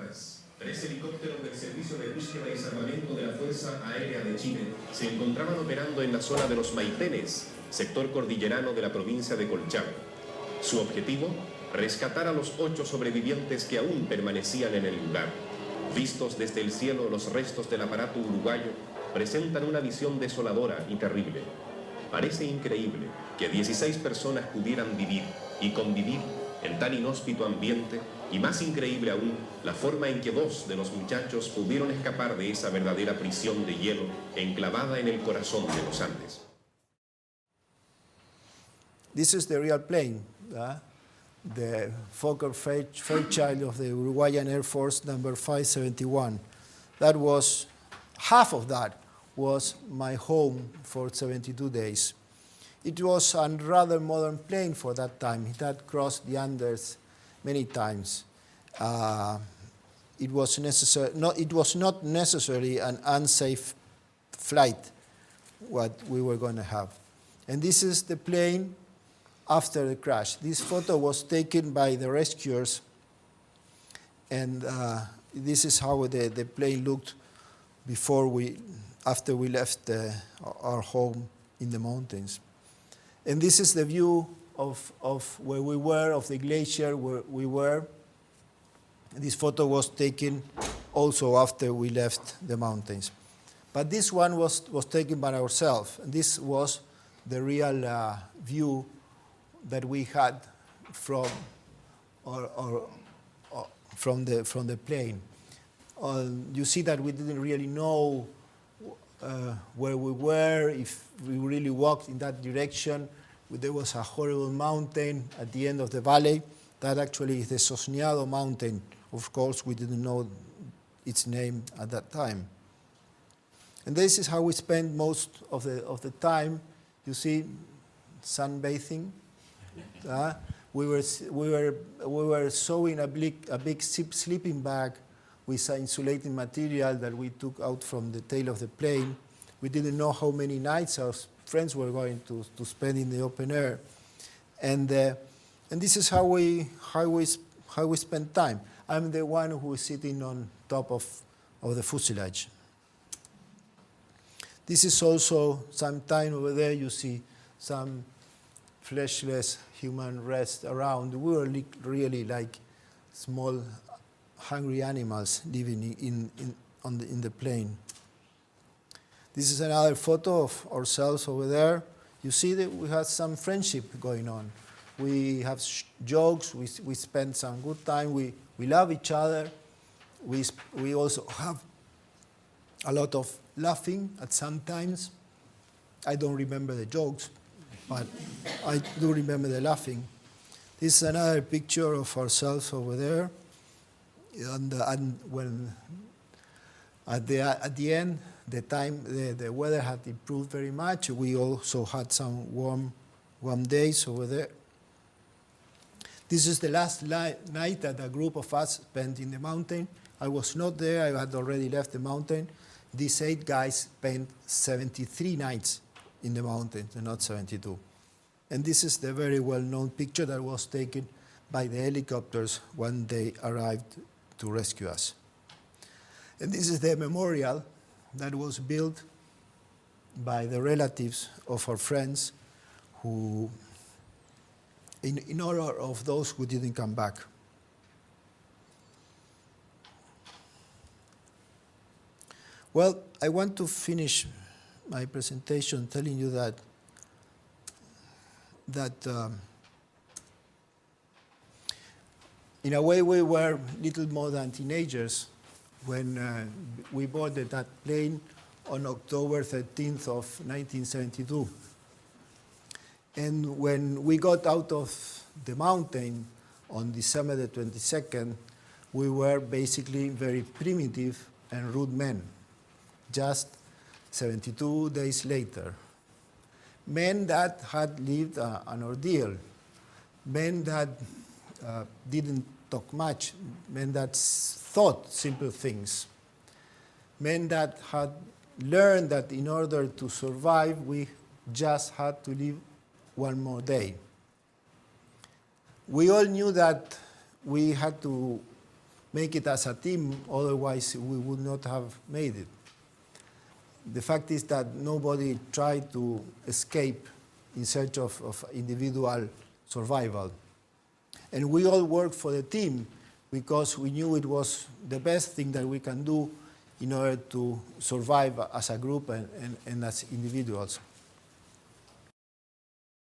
semanas, 3 helicópteros del Servicio de Búsqueda y Salvamento de la Fuerza Aérea de Chile se encontraban operando en la zona de los Maitenes, sector cordillerano de la provincia de Colchagua. Su objetivo, rescatar a los 8 sobrevivientes que aún permanecían en el lugar. Vistos desde el cielo, los restos del aparato uruguayo presentan una visión desoladora y terrible. Parece increíble que 16 personas pudieran vivir y convivir en tan inhóspito ambiente, y más increíble aún, la forma en que 2 de los muchachos pudieron escapar de esa verdadera prisión de hielo enclavada en el corazón de los Andes. This is the real plane, the Fokker Fairchild of the Uruguayan Air Force, number 571. That was, half of that was my home for 72 days. It was a rather modern plane for that time. It had crossed the Andes many times. It was not necessarily an unsafe flight, what we were going to have. And this is the plane after the crash. This photo was taken by the rescuers, and this is how the plane looked after we left our home in the mountains. And this is the view of where we were, of the glacier where we were. This photo was taken also after we left the mountains. But this one was taken by ourselves. This was the real view that we had from the plane. You see that we didn't really know where we were, if we really walked in that direction. There was a horrible mountain at the end of the valley. That actually is the Sosneado mountain. Of course, we didn't know its name at that time. And this is how we spent most of the time. You see, sunbathing. We were sewing a big sleeping bag with insulating material that we took out from the tail of the plane. We didn't know how many nights our friends were going to spend in the open air, and this is how we spend time. I'm the one who is sitting on top of the fuselage. This is also some time over there. You see some fleshless human rest around. We were really like small, hungry animals living in the plane. This is another photo of ourselves over there. You see that we had some friendship going on. We have jokes. We spend some good time. We love each other. We also have a lot of laughing at some times. I don't remember the jokes, but I do remember the laughing. This is another picture of ourselves over there. And when at the end, the weather had improved very much. We also had some warm days over there. This is the last night that a group of us spent in the mountain. I was not there. I had already left the mountain. These 8 guys spent 73 nights in the mountains and not 72. And this is the very well-known picture that was taken by the helicopters when they arrived to rescue us. And this is the memorial that was built by the relatives of our friends who, in honor of those who didn't come back. Well, I want to finish my presentation telling you that in a way we were little more than teenagers when we boarded that plane on October 13th of 1972. And when we got out of the mountain on December the 22nd, we were basically very primitive and rude men, just 72 days later. Men that had lived an ordeal, men that didn't talk much, men that thought simple things, men that had learned that in order to survive, we just had to live one more day. We all knew that we had to make it as a team, otherwise we would not have made it. The fact is that nobody tried to escape in search of individual survival. And we all worked for the team because we knew it was the best thing that we can do in order to survive as a group and as individuals.